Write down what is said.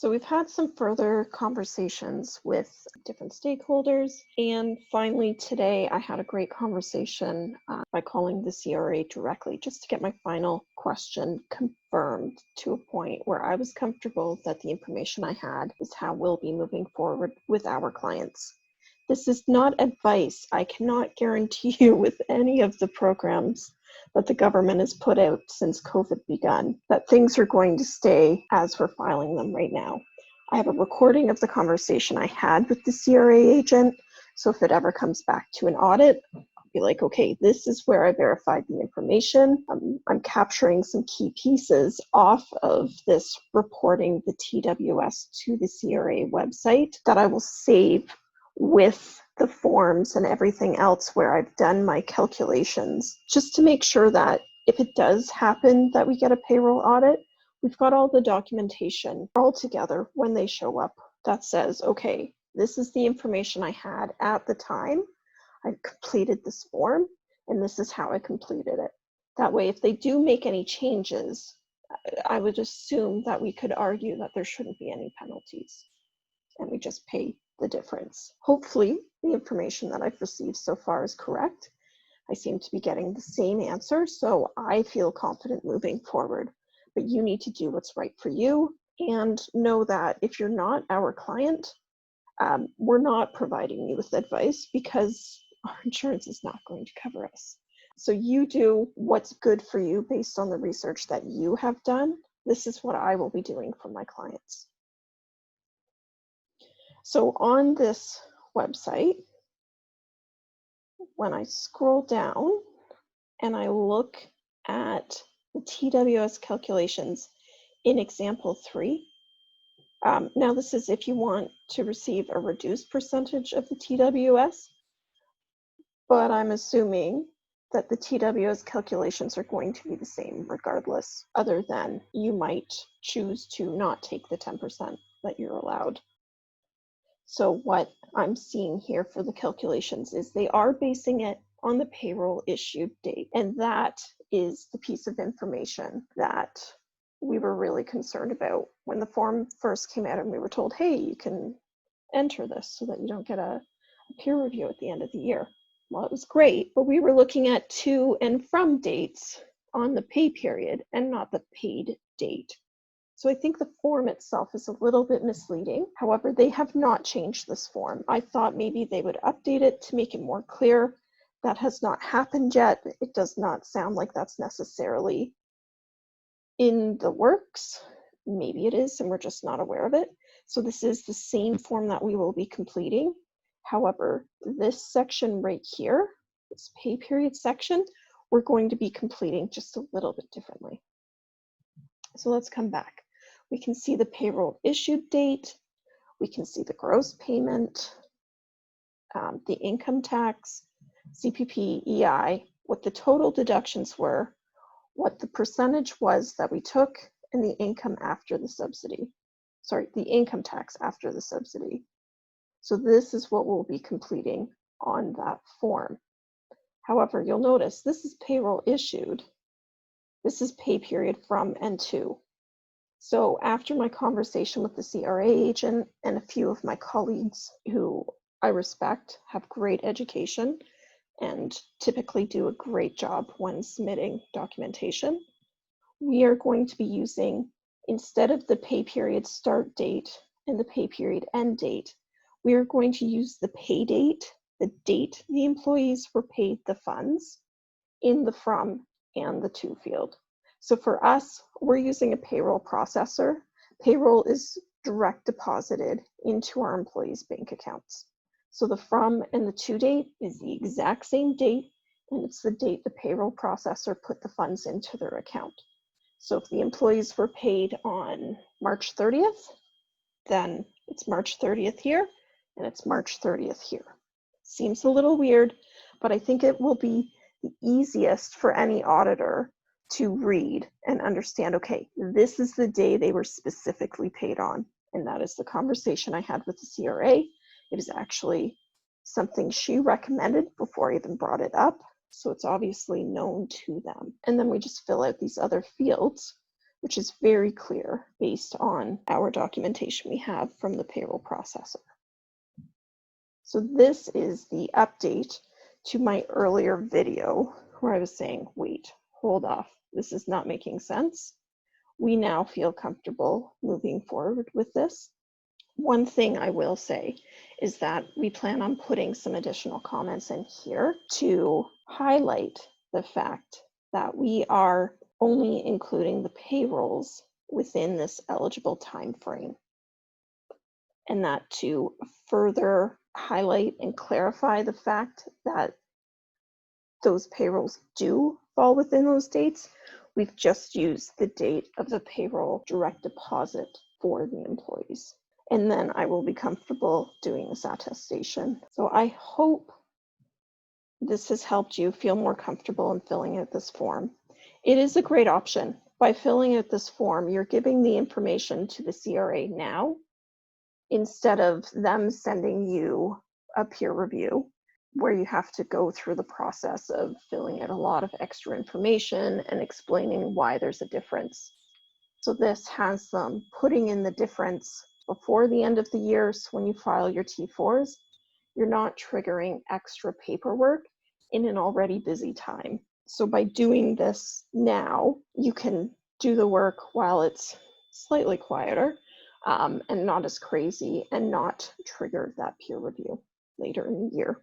So we've had some further conversations with different stakeholders, and finally today I had a great conversation by calling the CRA directly just to get my final question confirmed to a point where I was comfortable that the information I had is how we'll be moving forward with our clients. This is not advice. I cannot guarantee you with any of the programs that the government has put out since COVID begun, that things are going to stay as we're filing them right now. I have a recording of the conversation I had with the CRA agent, so if it ever comes back to an audit, I'll be like, okay, this is where I verified the information. I'm capturing some key pieces off of this reporting the TWS to the CRA website that I will save with the forms and everything else where I've done my calculations, just to make sure that if it does happen that we get a payroll audit, we've got all the documentation all together when they show up that says, okay, this is the information I had at the time I completed this form, and this is how I completed it. That way, if they do make any changes, I would assume that we could argue that there shouldn't be any penalties, and we just pay the difference. Hopefully, the information that I've received so far is correct. I seem to be getting the same answer, so I feel confident moving forward. But you need to do what's right for you, and know that if you're not our client, we're not providing you with advice because our insurance is not going to cover us. So you do what's good for you based on the research that you have done. This is what I will be doing for my clients. So on this website, when I scroll down and I look at the TWS calculations in example 3, now this is if you want to receive a reduced percentage of the TWS, but I'm assuming that the TWS calculations are going to be the same regardless, other than you might choose to not take the 10% that you're allowed. So what I'm seeing here for the calculations is they are basing it on the payroll issued date. And that is the piece of information that we were really concerned about when the form first came out and we were told, hey, you can enter this so that you don't get a peer review at the end of the year. Well, it was great, but we were looking at to and from dates on the pay period and not the paid date. So I think the form itself is a little bit misleading. However, they have not changed this form. I thought maybe they would update it to make it more clear. That has not happened yet. It does not sound like that's necessarily in the works. Maybe it is, and we're just not aware of it. So this is the same form that we will be completing. However, this section right here, this pay period section, we're going to be completing just a little bit differently. So let's come back. We can see the payroll issued date. We can see the gross payment, the income tax, CPP, EI, what the total deductions were, what the percentage was that we took, and the income after the subsidy. Sorry, the income tax after the subsidy. So this is what we'll be completing on that form. However, you'll notice this is payroll issued. This is pay period from and to. So after my conversation with the CRA agent and a few of my colleagues who I respect, have great education, and typically do a great job when submitting documentation, we are going to be using, instead of the pay period start date and the pay period end date, we are going to use the pay date, the date the employees were paid the funds, in the from and the to field. So for us, we're using a payroll processor. Payroll is direct deposited into our employees' bank accounts. So the from and the to date is the exact same date, and it's the date the payroll processor put the funds into their account. So if the employees were paid on March 30th, then it's March 30th here, and it's March 30th here. Seems a little weird, but I think it will be the easiest for any auditor to read and understand, okay, this is the day they were specifically paid on. And that is the conversation I had with the CRA. It is actually something she recommended before I even brought it up. So it's obviously known to them. And then we just fill out these other fields which is very clear based on our documentation we have from the payroll processor. So this is the update to my earlier video where I was saying, wait, hold off, this is not making sense. We now feel comfortable moving forward with this. One thing I will say is that we plan on putting some additional comments in here to highlight the fact that we are only including the payrolls within this eligible time frame, and that to further highlight and clarify the fact that those payrolls do fall within those dates, we've just used the date of the payroll direct deposit for the employees. And then I will be comfortable doing this attestation. So I hope this has helped you feel more comfortable in filling out this form. It is a great option. By filling out this form, you're giving the information to the CRA now instead of them sending you a peer review where you have to go through the process of filling out a lot of extra information and explaining why there's a difference. So this has them putting in the difference before the end of the year. So when you file your T4s, you're not triggering extra paperwork in an already busy time. So by doing this now, you can do the work while it's slightly quieter and not as crazy, and not trigger that peer review later in the year.